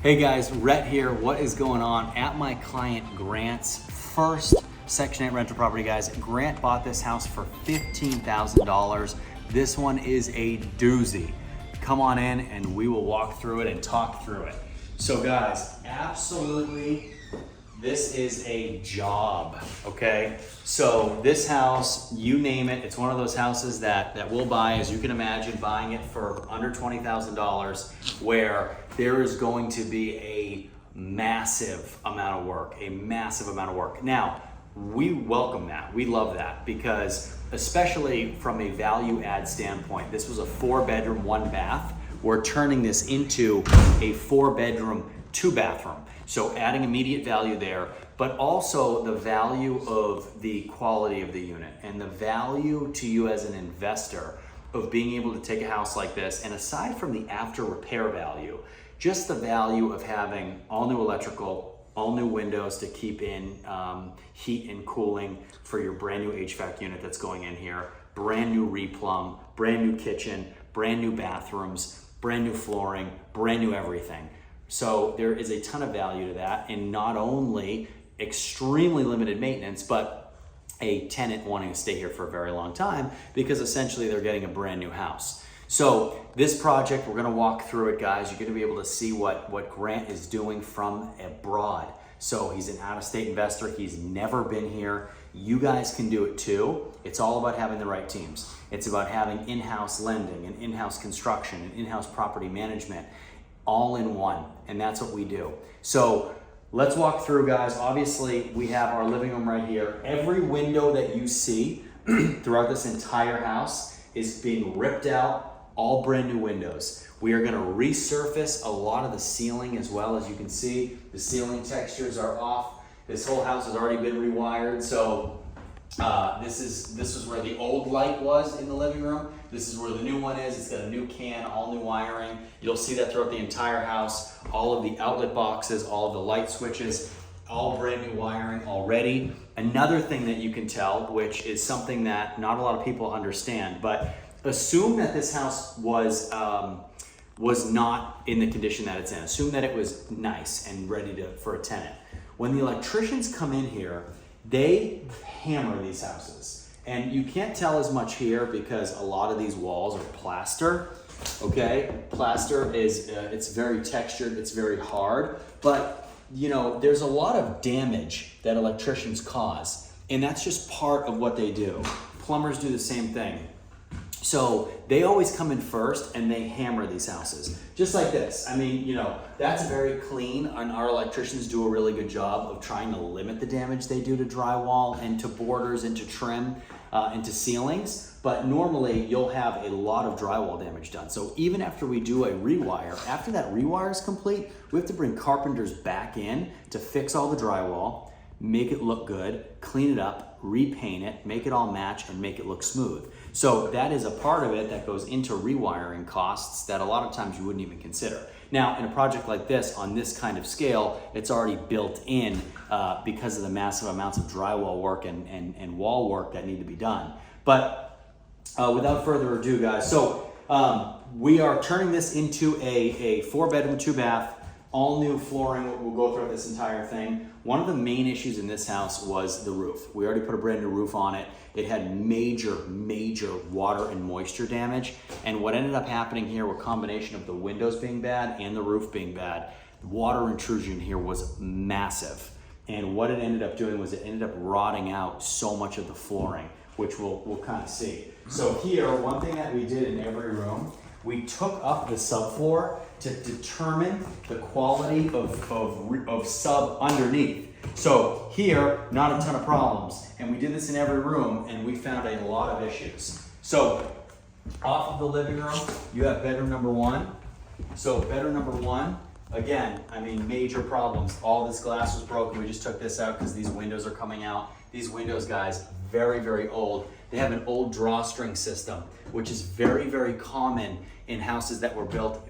Hey guys, Rhett here. What is going on? At my client Grant's first Section 8 rental property, guys. Grant bought this house for $15,000. This one is a doozy. Come on in and we will walk through it and talk through it. So guys, absolutely, this is a job, okay? So this house, you name it, it's one of those houses that we'll buy, as you can imagine, buying it for under $20,000, where there is going to be a massive amount of work, Now, we welcome that, we love that, because especially from a value add standpoint, this was a 4-bedroom, 1-bath. We're turning this into a 4-bedroom, 2-bathroom. So adding immediate value there, but also the value of the quality of the unit and the value to you as an investor of being able to take a house like this. And aside from the after repair value, just the value of having all new electrical, all new windows to keep in heat and cooling for your brand new HVAC unit that's going in here, brand new replumb, brand new kitchen, brand new bathrooms, brand new flooring, brand new everything. So there is a ton of value to that, and not only extremely limited maintenance, but a tenant wanting to stay here for a very long time because essentially they're getting a brand new house. So this project, we're gonna walk through it, guys. You're gonna be able to see what Grant is doing from abroad. So he's an out-of-state investor. He's never been here. You guys can do it too. It's all about having the right teams. It's about having in-house lending and in-house construction and in-house property management all in one, and that's what we do. So let's walk through, guys. Obviously, we have our living room right here. Every window that you see throughout this entire house is being ripped out, all brand new windows. We are gonna resurface a lot of the ceiling as well. As you can see, the ceiling textures are off. This whole house has already been rewired, so this is where the old light was in the living room. This is where the new one is. It's got a new can, all new wiring. You'll see that throughout the entire house. All of the outlet boxes, all of the light switches, all brand new wiring already. Another thing that you can tell, which is something that not a lot of people understand, but assume that this house was not in the condition that it's in. Assume that it was nice and ready for a tenant. When the electricians come in here, they hammer these houses. And you can't tell as much here because a lot of these walls are plaster, okay? Plaster is, it's very textured, it's very hard, but you know, there's a lot of damage that electricians cause, and that's just part of what they do. Plumbers do the same thing. So they always come in first and they hammer these houses, just like this. I mean, you know, that's very clean, and our electricians do a really good job of trying to limit the damage they do to drywall and to borders and to trim and to ceilings. But normally you'll have a lot of drywall damage done. So even after we do a rewire, after that rewire is complete, we have to bring carpenters back in to fix all the drywall, make it look good, clean it up, repaint it, make it all match, and make it look smooth. So that is a part of it that goes into rewiring costs that a lot of times you wouldn't even consider. Now, in a project like this, on this kind of scale, it's already built in because of the massive amounts of drywall work and wall work that need to be done. But without further ado, guys, so we are turning this into a 4-bedroom, 2-bath, all new flooring. We'll go through this entire thing. One of the main issues in this house was the roof. We already put a brand new roof on it. It had major water and moisture damage. And what ended up happening here were a combination of the windows being bad and the roof being bad. The water intrusion here was massive. And what it ended up doing was it ended up rotting out so much of the flooring, which we'll kind of see. So here, one thing that we did in every room, we took up the subfloor to determine the quality of sub underneath. So here, not a ton of problems. And we did this in every room, and we found a lot of issues. So off of the living room, you have bedroom number 1. So bedroom number 1, again, I mean, major problems. All this glass was broken. We just took this out because these windows are coming out. These windows, guys, very old. They have an old drawstring system, which is very common in houses that were built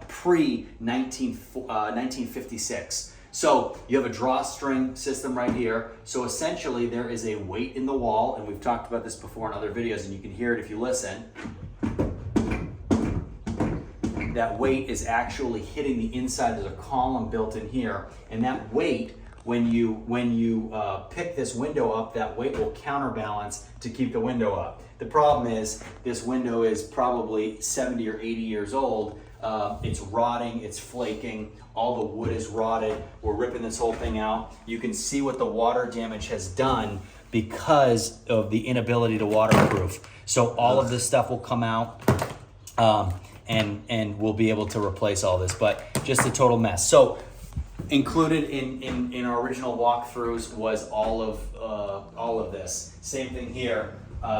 pre-1956. So you have a drawstring system right here. So essentially there is a weight in the wall, and we've talked about this before in other videos, and you can hear it if you listen. that weight is actually hitting the inside. There's a column built in here, and that weight, when you pick this window up, that weight will counterbalance to keep the window up. The problem is this window is probably 70 or 80 years old. It's rotting, it's flaking, all the wood is rotted. We're ripping this whole thing out. You can see what the water damage has done because of the inability to waterproof. So all of this stuff will come out, and we'll be able to replace all this, but just a total mess. So included in our original walkthroughs was all of this. Same thing here.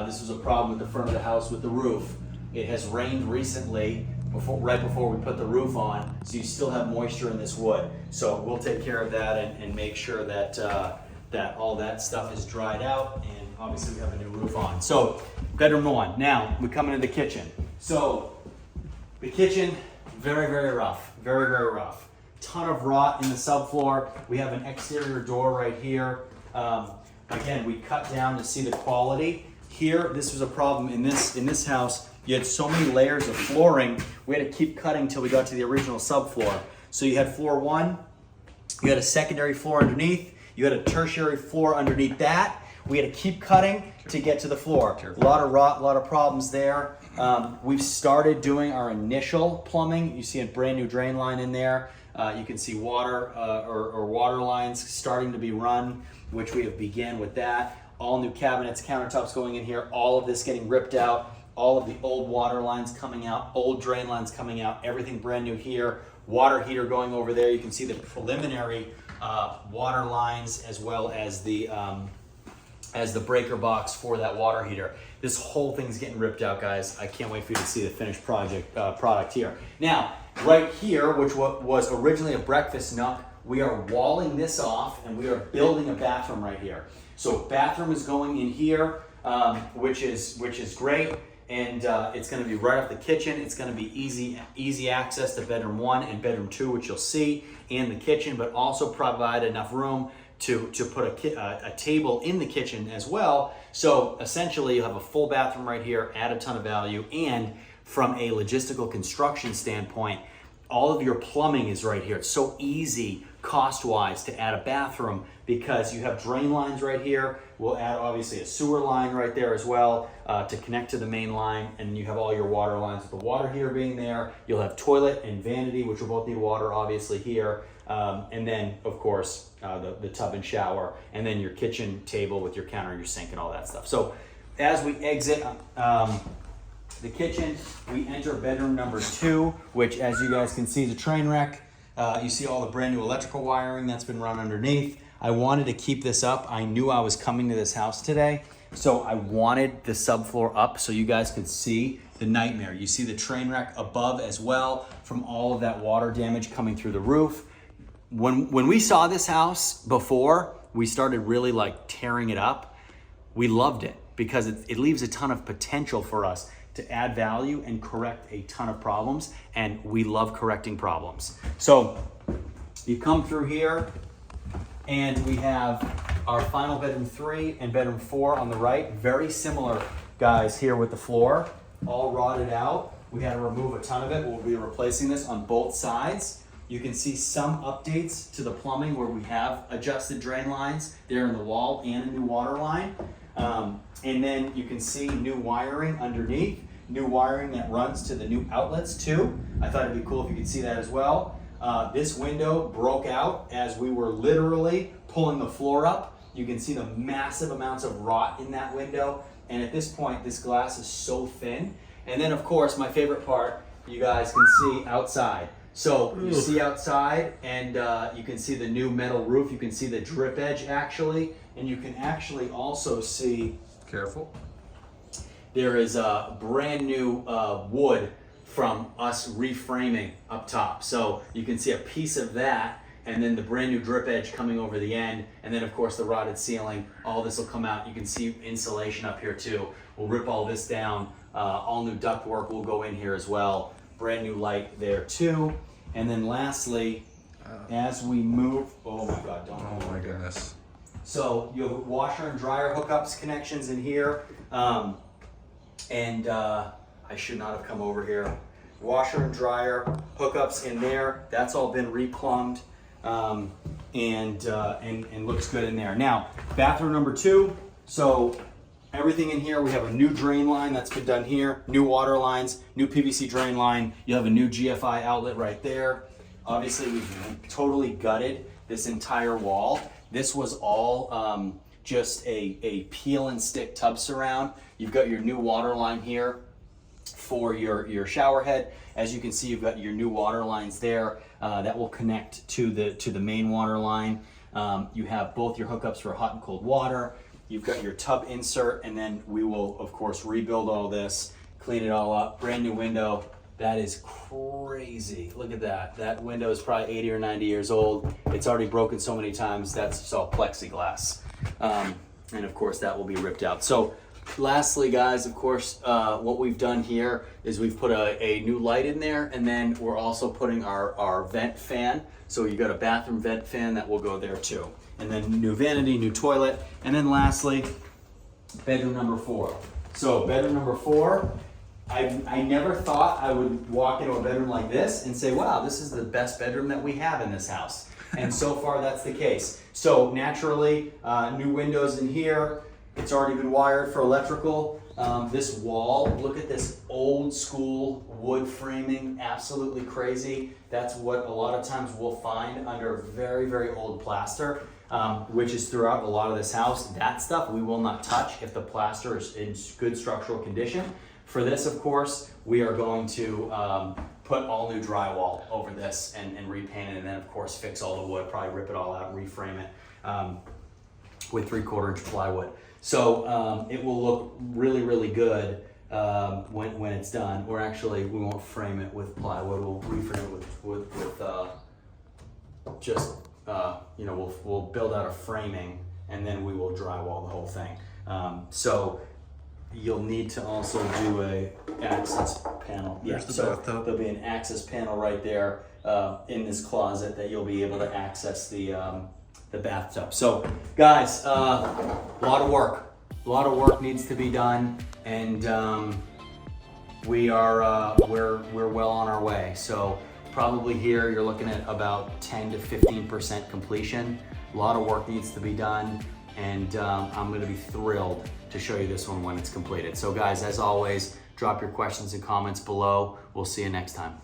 This was a problem with the front of the house with the roof. It has rained recently, right before we put the roof on, so you still have moisture in this wood. So we'll take care of that and make sure that that all that stuff is dried out, and obviously we have a new roof on. So bedroom one. Now we come into the kitchen. So the kitchen, very, very rough, very, very rough. Ton of rot in the subfloor. We have an exterior door right here. Again, we cut down to see the quality. Here, this was a problem in this house. You had so many layers of flooring, we had to keep cutting till we got to the original subfloor. So you had floor one, you had a secondary floor underneath, you had a tertiary floor underneath that. We had to keep cutting to get to the floor. A lot of rot, a lot of problems there. We've started doing our initial plumbing. You see a brand new drain line in there. You can see water or water lines starting to be run, which we have began with that. All new cabinets, countertops going in here, all of this getting ripped out, all of the old water lines coming out, old drain lines coming out, everything brand new here. Water heater going over there. You can see the preliminary water lines as well as the breaker box for that water heater. This whole thing's getting ripped out, guys. I can't wait for you to see the finished product here. Now, right here, which was originally a breakfast nook, we are walling this off and we are building a bathroom right here. So bathroom is going in here, which is great. And it's going to be right off the kitchen. It's going to be easy access to bedroom one and bedroom two, which you'll see, and the kitchen, but also provide enough room to put a table in the kitchen as well. So essentially, you have a full bathroom right here, add a ton of value, and from a logistical construction standpoint, all of your plumbing is right here. It's so easy cost-wise to add a bathroom because you have drain lines right here. We'll add obviously a sewer line right there as well to connect to the main line, and you have all your water lines with the water heater being there. You'll have toilet and vanity, which will both need water obviously here, and then of course the tub and shower, and then your kitchen table with your counter and your sink and all that stuff. So as we exit the kitchen, we enter bedroom number two, which as you guys can see is a train wreck. You see all the brand new electrical wiring that's been run underneath. I wanted to keep this up. I knew I was coming to this house today, so I wanted the subfloor up so you guys could see the nightmare. You see the train wreck above as well from all of that water damage coming through the roof. When we saw this house before we started really like tearing it up, we loved it because it leaves a ton of potential for us to add value and correct a ton of problems, and we love correcting problems. So you come through here, and we have our final bedroom 3 and bedroom 4 on the right. Very similar, guys, here with the floor, all rotted out. We had to remove a ton of it. We'll be replacing this on both sides. You can see some updates to the plumbing where we have adjusted drain lines there in the wall and a new water line. And then you can see new wiring underneath, new wiring that runs to the new outlets too. I thought it'd be cool if you could see that as well. This window broke out as we were literally pulling the floor up. You can see the massive amounts of rot in that window. And at this point, this glass is so thin. And then of course, my favorite part, you guys can see outside. So you see outside, and you can see the new metal roof. You can see the drip edge actually, and you can actually also see, careful, there is a brand new wood from us reframing up top. So you can see a piece of that, and then the brand new drip edge coming over the end, and then of course the rotted ceiling. All this will come out. You can see insulation up here too. We'll rip all this down. All new ductwork will go in here as well. Brand new light there too. And then lastly, as we move, oh my God, don't. Oh my goodness. So you have washer and dryer hookups connections in here. I should not have come over here. washer and dryer, hookups in there. That's all been replumbed and looks good in there. Now, bathroom number 2. So everything in here, we have a new drain line that's been done here, new water lines, new PVC drain line. You have a new GFI outlet right there. Obviously, we've totally gutted this entire wall. This was all just a peel and stick tub surround. You've got your new water line here for your shower head. As you can see, you've got your new water lines there that will connect to the main water line. You have both your hookups for hot and cold water. You've got your tub insert, and then we will, of course, rebuild all this, clean it all up. Brand new window. That is crazy. Look at that. That window is probably 80 or 90 years old. It's already broken so many times. That's just all plexiglass. And of course, that will be ripped out. So lastly, guys, of course, what we've done here is we've put a new light in there, and then we're also putting our vent fan. So you got a bathroom vent fan that will go there too. And then new vanity, new toilet. And then lastly, bedroom number 4. So bedroom number 4, I never thought I would walk into a bedroom like this and say, wow, this is the best bedroom that we have in this house. And so far that's the case. So naturally, new windows in here. It's already been wired for electrical. This wall, look at this old school wood framing, absolutely crazy. That's what a lot of times we'll find under very, very old plaster, which is throughout a lot of this house. That stuff we will not touch if the plaster is in good structural condition. For this, of course, we are going to put all new drywall over this and repaint it, and then of course fix all the wood, probably rip it all out and reframe it with 3/4 inch plywood. So it will look really, really good when it's done. Or actually, we won't frame it with plywood. We'll reframe it with just we'll build out a framing, and then we will drywall the whole thing. So you'll need to also do a access panel. There's the so bathtub. There'll be an access panel right there in this closet that you'll be able to access the bathtub. So guys, a lot of work needs to be done, and we're well on our way. So probably here you're looking at about 10 to 15% completion. A lot of work needs to be done, and I'm going to be thrilled to show you this one when it's completed. So guys, as always, drop your questions and comments below. We'll see you next time.